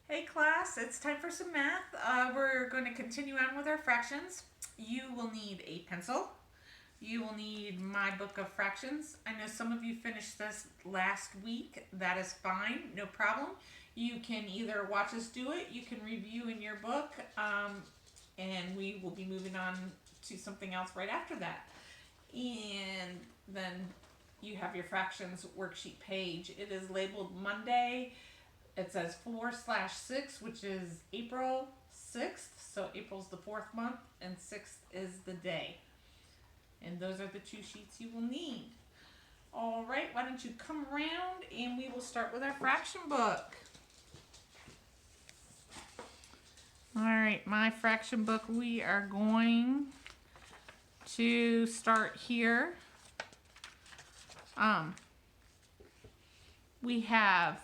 Hey class, it's time for some math. We're going to continue on with our fractions. You will need a pencil. You will need my book of fractions. I know some of you finished this last week. That is fine, no problem. You can either watch us do it, you can review in your book, and we will be moving on to something else right after that. And then you have your fractions worksheet page. It is labeled Monday. It says 4/6, which is April 6th. So April's the fourth month, and 6th is the day. And those are the two sheets you will need. All right, why don't you come around and we will start with our fraction book. All right, my fraction book, we are going to start here. We have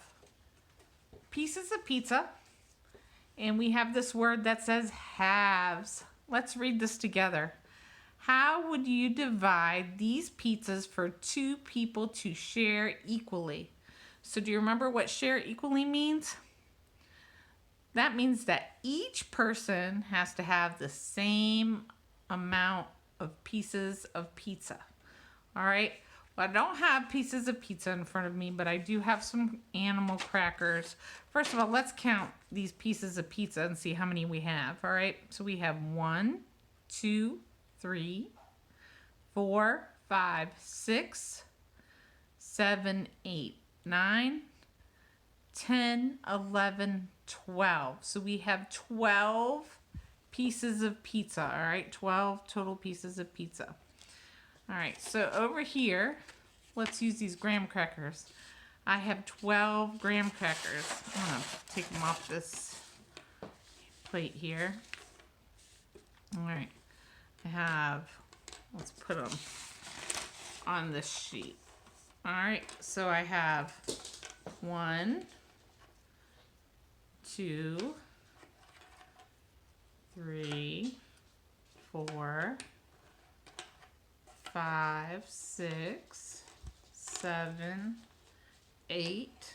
pieces of pizza, and we have this word that says halves. Let's read this together. How would you divide these pizzas for two people to share equally? So do you remember what share equally means? That means that each person has to have the same amount of pieces of pizza. All right? Well, I don't have pieces of pizza in front of me, but I do have some animal crackers. First of all, let's count these pieces of pizza and see how many we have. All right? So we have 1, 2, 3, 4, 5, 6, 7, 8, 9, 10, 11, 12. So we have 12 pieces of pizza. All right? 12 total pieces of pizza. All right, so over here, let's use these graham crackers. I have 12 graham crackers. I'm gonna take them off this plate here. All right, let's put them on this sheet. All right, so I have 1, 2, 3, 4, 5, 6, 7, 8,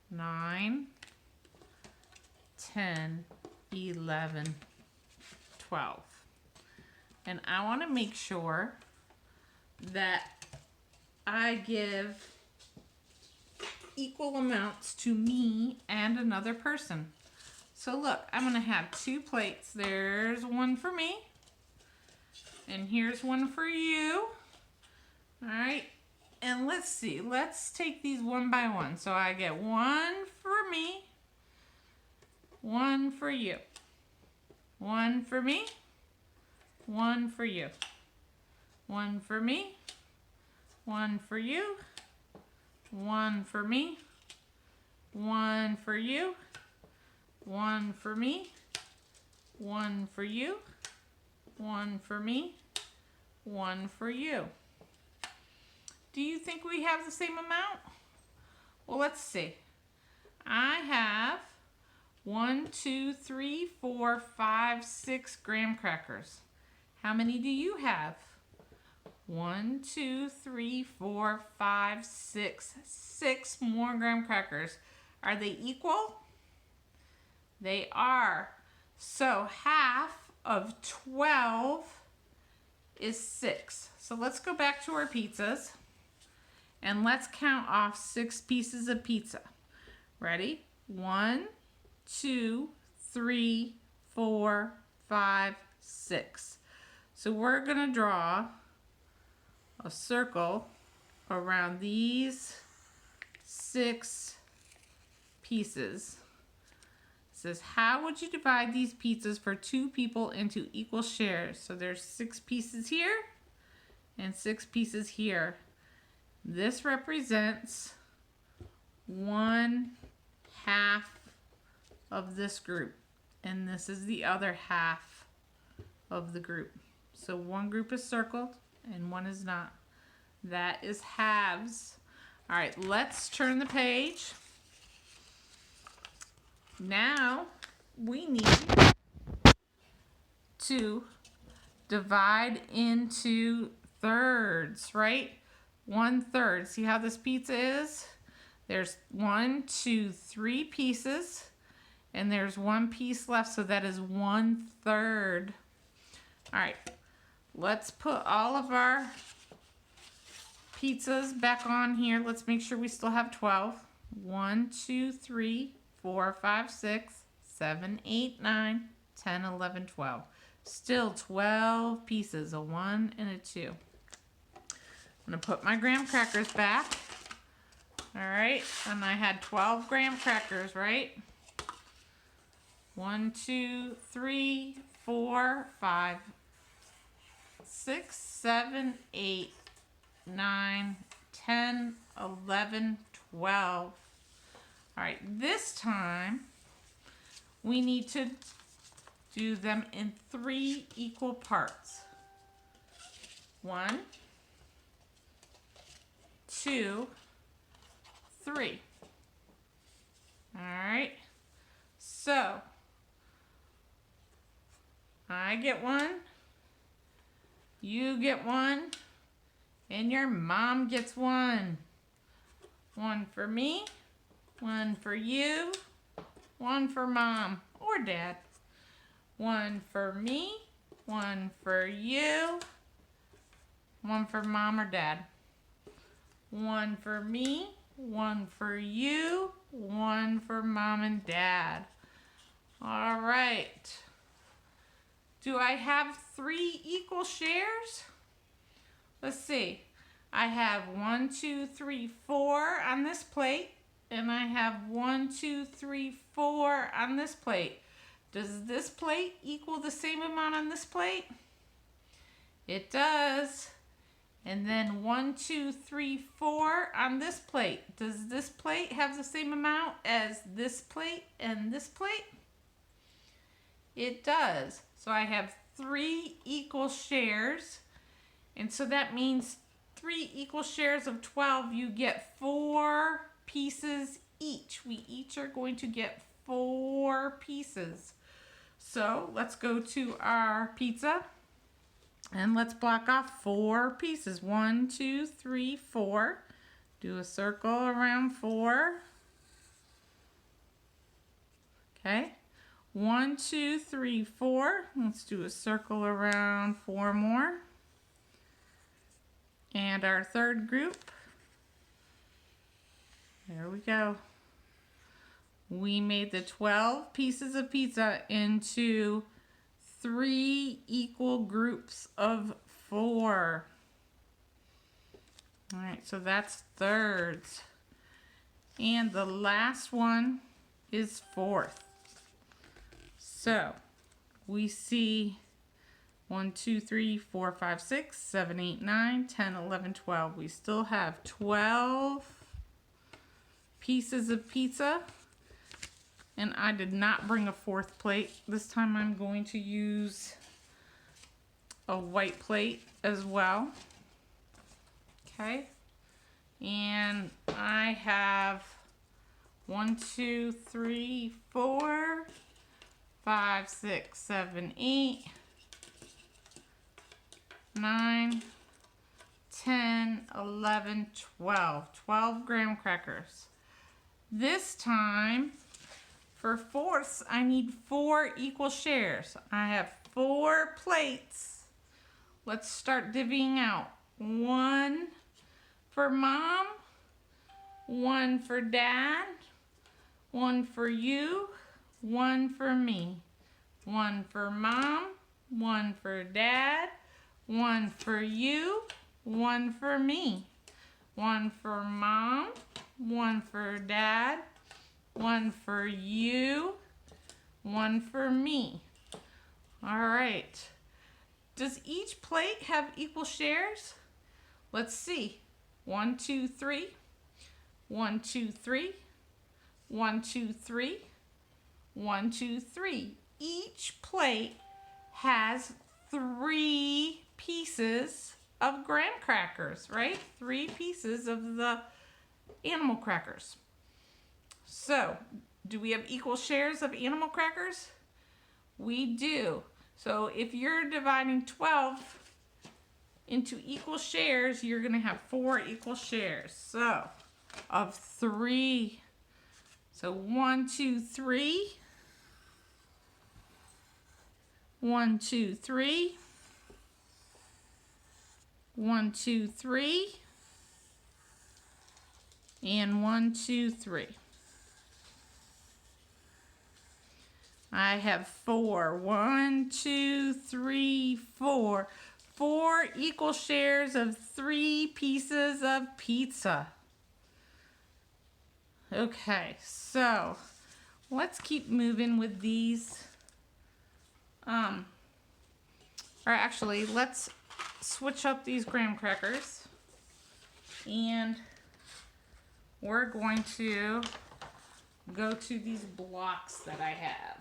9, 10, 11, 12. And I want to make sure that I give equal amounts to me and another person. So look, I'm going to have 2 plates. There's one for me. And here's one for you. All right. And let's see. Let's take these one by one. So I get 1 for me, 1 for you, 1 for me, 1 for you, 1 for me, 1 for you, 1 for me, 1 for you, 1 for me, 1 for you, 1 for me, 1 for you. Do you think we have the same amount? Well, let's see. I have 1, 2, 3, 4, 5, 6 graham crackers. How many do you have? 1, 2, 3, 4, 5, 6. 6 more graham crackers. Are they equal? They are. So half of 12 is 6. So let's go back to our pizzas and let's count off 6 pieces of pizza. Ready? 1, 2, 3, 4, 5, 6. So we're going to draw a circle around these 6 pieces. Says, how would you divide these pizzas for 2 people into equal shares? So there's 6 pieces here and 6 pieces here. This represents 1/2 of this group, and this is the other half of the group. So one group is circled and one is not. That is halves. All right, let's turn the page. Now we need to divide into thirds, right? 1/3. See how this pizza is? There's 1, 2, 3 pieces, and there's 1 piece left, so that is 1/3. All right, let's put all of our pizzas back on here. Let's make sure we still have 12. 1, 2, 3, 4, 5, 6, 7, 8, 9, 10, 11, 12. Still 12 pieces, a 1 and a 2. I'm gonna put my graham crackers back. All right, and I had 12 graham crackers, right? 1, 2, 3, 4, 5, 6, 7, 8, 9, 10, 11, 12. All right, this time we need to do them in 3 equal parts. 1, 2, 3. All right, so I get 1, you get 1, and your mom gets 1. 1 for me, 1 for you, 1 for mom or dad. 1 for me, 1 for you, 1 for mom or dad. 1 for me, 1 for you, 1 for mom and dad. All right. Do I have 3 equal shares? Let's see. I have 1, 2, 3, 4 on this plate, and I have 1, 2, 3, 4 on this plate. Does this plate equal the same amount on this plate? It does. And then 1, 2, 3, 4 on this plate. Does this plate have the same amount as this plate and this plate? It does. So I have 3 equal shares. And so that means 3 equal shares of 12, you get 4 pieces each. We each are going to get 4 pieces. So let's go to our pizza and let's block off 4 pieces. 1, 2, 3, 4. Do a circle around 4. Okay. 1, 2, 3, 4. Let's do a circle around 4 more. And our third group. There we go. We made the 12 pieces of pizza into 3 equal groups of 4. All right, so that's thirds. And the last one is fourth. So we see 1, 2, 3, 4, 5, 6, 7, 8, 9, 10, 11, 12. We still have 12 pieces of pizza. And I did not bring a 4th plate. This time I'm going to use a white plate as well. Okay. And I have 1, 2, 3, 4, 5, 6, 7, 8, 9, 10, 11, 12. 12 graham crackers. This time, for fourths, I need 4 equal shares. I have 4 plates. Let's start divvying out. 1 for mom, 1 for dad, 1 for you, 1 for me. 1 for mom, 1 for dad, 1 for you, 1 for me. 1 for mom, 1 for dad, 1 for you, 1 for me. All right. Does each plate have equal shares? Let's see. 1, 2, 3. 1, 2, 3. 1, 2, 3. 1, 2, 3. Each plate has 3 pieces of graham crackers, right? 3 pieces of the animal crackers. So, do we have equal shares of animal crackers? We do. So, if you're dividing 12 into equal shares, you're going to have 4 equal shares. So, of 3. So 1, 2, 3. 1, 2, 3. 1, 2, 3. And 1, 2, 3. I have 4. 1, 2, 3, 4. 4 equal shares of 3 pieces of pizza. Okay, so let's keep moving with these. Or actually, let's switch up these graham crackers. And we're going to go to these blocks that I have.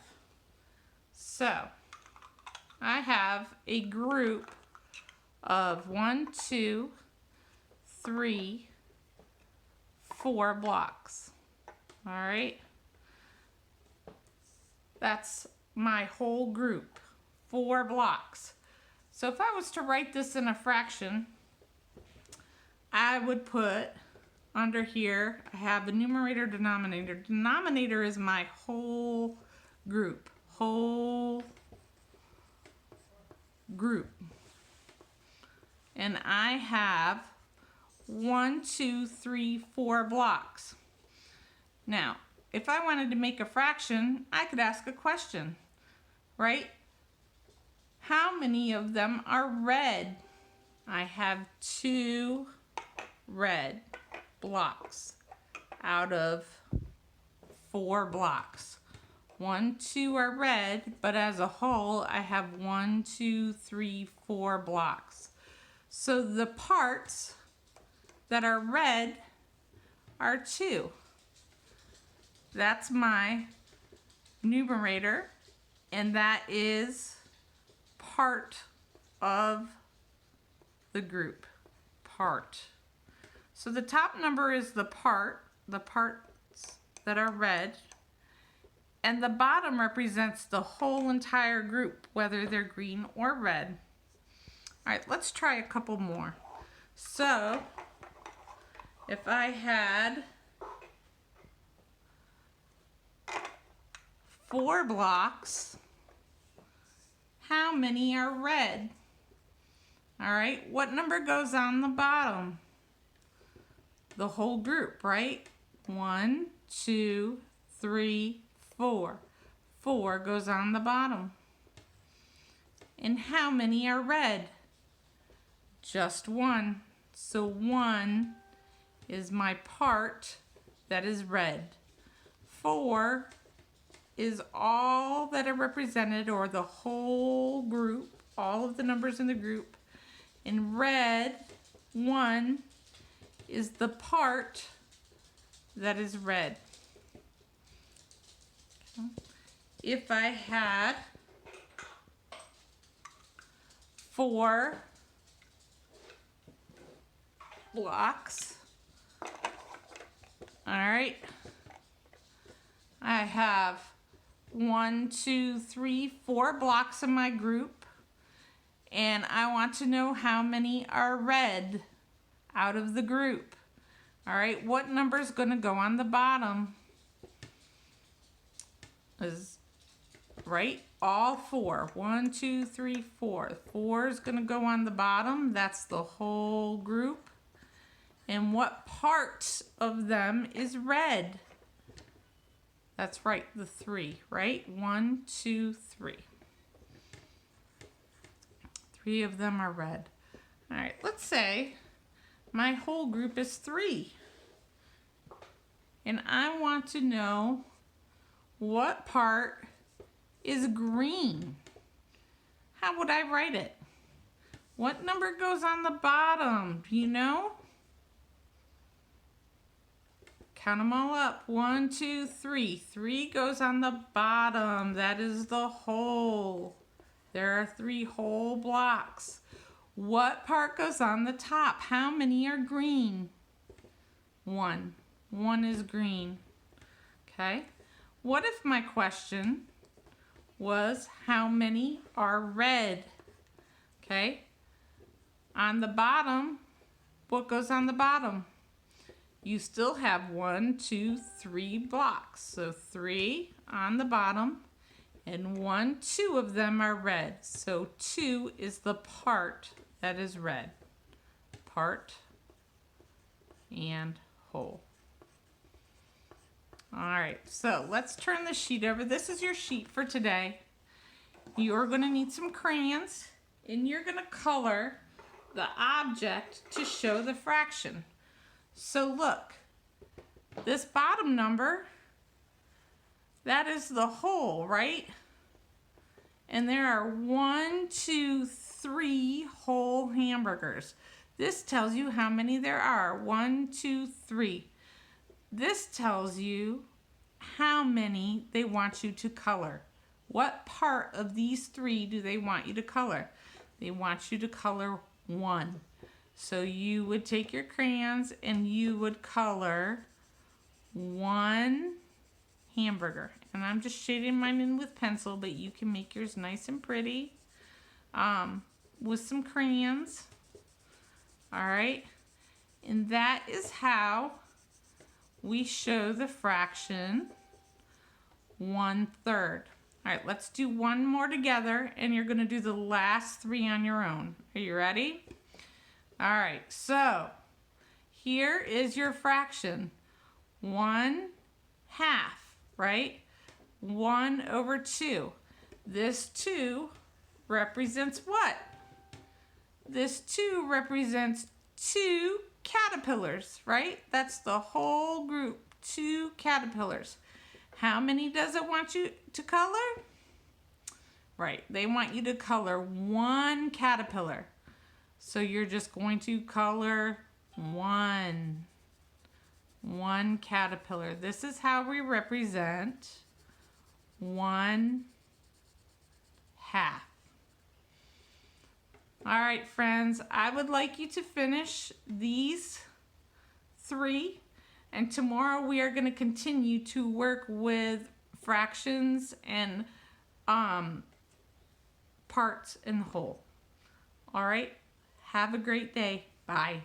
So, I have a group of 1, 2, 3, 4 blocks. All right? That's my whole group, 4 blocks. So if I was to write this in a fraction, I would put under here, I have the numerator, denominator. Denominator is my whole group. Whole group. And I have 1, 2, 3, 4 blocks. Now, if I wanted to make a fraction, I could ask a question, right? How many of them are red? I have 2 red blocks out of 4 blocks. 1, 2 are red, but as a whole, I have 1, 2, 3, 4 blocks. So the parts that are red are 2. That's my numerator, and that is part of the group. Part. So the top number is the parts that are red, and the bottom represents the whole entire group, whether they're green or red. All right, let's try a couple more. So if I had 4 blocks, how many are red? All right, what number goes on the bottom? The whole group, right? 1, 2, 3, 4. 4 goes on the bottom. And how many are red? Just 1. So 1 is my part that is red. 4 is all that are represented, or the whole group, all of the numbers in the group. In red, 1 is the part that is red. If I had 4 blocks, all right, I have 1, 2, 3, 4 blocks in my group, and I want to know how many are red out of the group. All right, what number is going to go on the bottom? Is right, all 4. 1, 2, 3, 4. 4 is going to go on the bottom. That's the whole group. And what part of them is red? That's right, the 3, right? 1, 2, 3. 3 of them are red. All right, let's say my whole group is 3. And I want to know what part is green. How would I write it? What number goes on the bottom? Do you know? Count them all up. 1, 2, 3. 3 goes on the bottom. That is the whole. There are 3 whole blocks. What part goes on the top? How many are green? 1. 1 is green. Okay. What if my question was how many are red? Okay. On the bottom, what goes on the bottom? you still have 1, 2, 3 blocks. So 3 on the bottom, and 1, 2 of them are red. So 2 is the part that is red. Part and whole. All right, so let's turn the sheet over. This is your sheet for today. You're going to need some crayons, and you're going to color the object to show the fraction. So look, this bottom number, that is the whole, right? And there are 1, 2, 3 whole hamburgers. This tells you how many there are. 1, 2, 3. This tells you how many they want you to color. What part of these 3 do they want you to color? They want you to color 1. So you would take your crayons and you would color 1 hamburger. And I'm just shading mine in with pencil, but you can make yours nice and pretty with some crayons. All right. And that is how we show the fraction 1/3. All right, let's do one more together, and you're going to do the last 3 on your own. Are you ready? All right, so here is your fraction. 1/2, right? 1/2. This 2 represents what? This 2 represents 2 caterpillars, right? That's the whole group, 2 caterpillars. How many does it want you to color? Right, they want you to color 1 caterpillar. So you're just going to color 1 caterpillar. This is how we represent 1/2. All right, friends, I would like you to finish these 3, and tomorrow we are going to continue to work with fractions and parts in the whole. All right, have a great day. Bye.